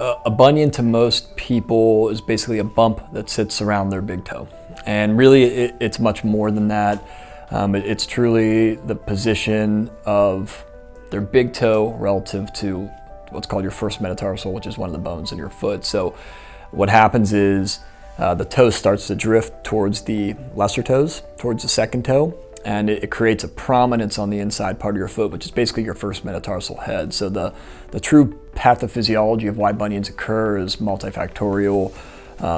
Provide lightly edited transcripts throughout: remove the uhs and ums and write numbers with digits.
A bunion to most people is basically a bump that sits around their big toe. And really it's much more than that. It's truly the position of their big toe relative to what's called your first metatarsal, which is one of the bones in your foot. So what happens is the toe starts to drift towards the lesser toes, towards the second toe, and it creates a prominence on the inside part of your foot, which is basically your first metatarsal head. So the true pathophysiology of why bunions occur is multifactorial,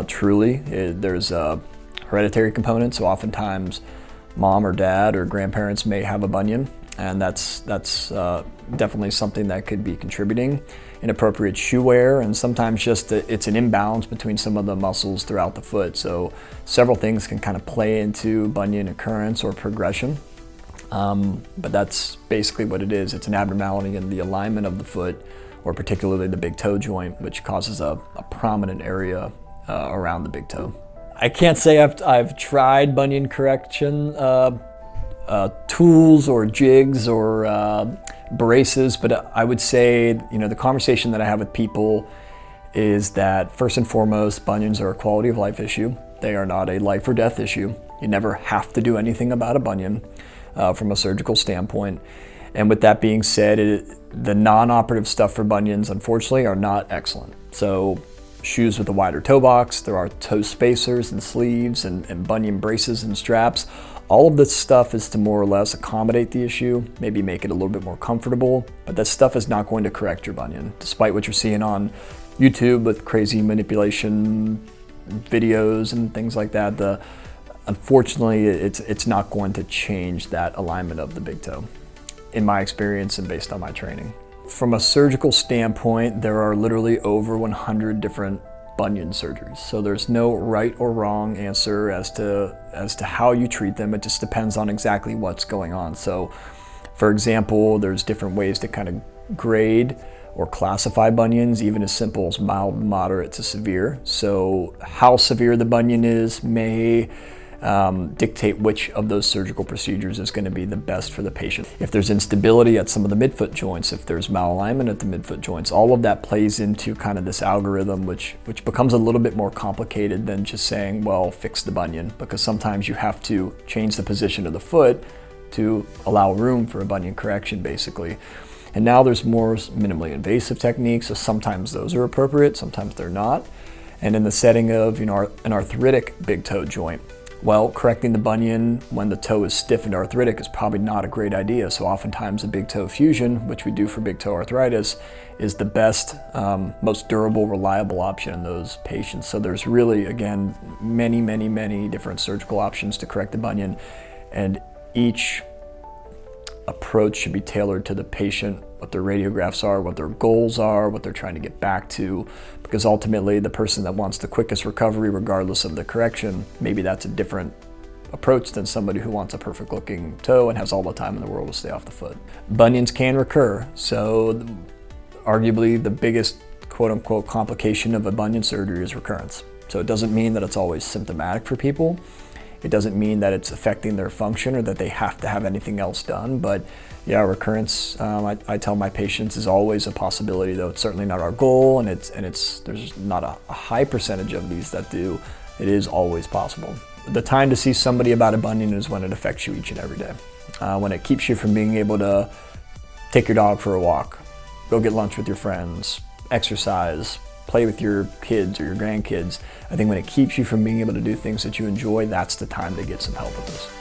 truly. There's a hereditary component, so oftentimes mom or dad or grandparents may have a bunion, and that's definitely something that could be contributing. Inappropriate shoe wear, and sometimes just it's an imbalance between some of the muscles throughout the foot. So several things can kind of play into bunion occurrence or progression, but that's basically what it is. It's an abnormality in the alignment of the foot, or particularly the big toe joint, which causes a prominent area around the big toe. I can't say I've tried bunion correction tools or jigs or braces, but I would say, the conversation that I have with people is that first and foremost, bunions are a quality of life issue. They are not a life or death issue. You never have to do anything about a bunion from a surgical standpoint. And with that being said, the non-operative stuff for bunions, unfortunately, are not excellent. So shoes with a wider toe box, there are toe spacers and sleeves and bunion braces and straps. All of this stuff is to more or less accommodate the issue, maybe make it a little bit more comfortable, but that stuff is not going to correct your bunion, despite what you're seeing on YouTube with crazy manipulation videos and things like that. Unfortunately, it's not going to change that alignment of the big toe, in my experience and based on my training. From a surgical standpoint, there are literally over 100 different bunion surgeries. So there's no right or wrong answer as to how you treat them. It just depends on exactly what's going on. So for example, there's different ways to kind of grade or classify bunions, even as simple as mild, moderate to severe. So how severe the bunion is may dictate which of those surgical procedures is going to be the best for the patient. If there's instability at some of the midfoot joints, if there's malalignment at the midfoot joints, all of that plays into kind of this algorithm, which becomes a little bit more complicated than just saying, well, fix the bunion, because sometimes you have to change the position of the foot to allow room for a bunion correction, basically. And now there's more minimally invasive techniques, so sometimes those are appropriate, sometimes they're not. And in the setting of an arthritic big toe joint, well, correcting the bunion when the toe is stiff and arthritic is probably not a great idea. So oftentimes a big toe fusion, which we do for big toe arthritis, is the best, most durable, reliable option in those patients. So there's really, again, many different surgical options to correct the bunion, and each approach should be tailored to the patient, what their radiographs are, what their goals are, what they're trying to get back to, because ultimately the person that wants the quickest recovery regardless of the correction, maybe that's a different approach than somebody who wants a perfect looking toe and has all the time in the world to stay off the foot. Bunions can recur, so arguably the biggest quote-unquote complication of a bunion surgery is recurrence. So it doesn't mean that it's always symptomatic for people. It doesn't mean that it's affecting their function or that they have to have anything else done, but yeah, recurrence, I tell my patients, is always a possibility, though it's certainly not our goal, and there's not a high percentage of these that do. It is always possible. The time to see somebody about a bunion is when it affects you each and every day. When it keeps you from being able to take your dog for a walk, go get lunch with your friends, exercise, play with your kids or your grandkids. I think when it keeps you from being able to do things that you enjoy, that's the time to get some help with this.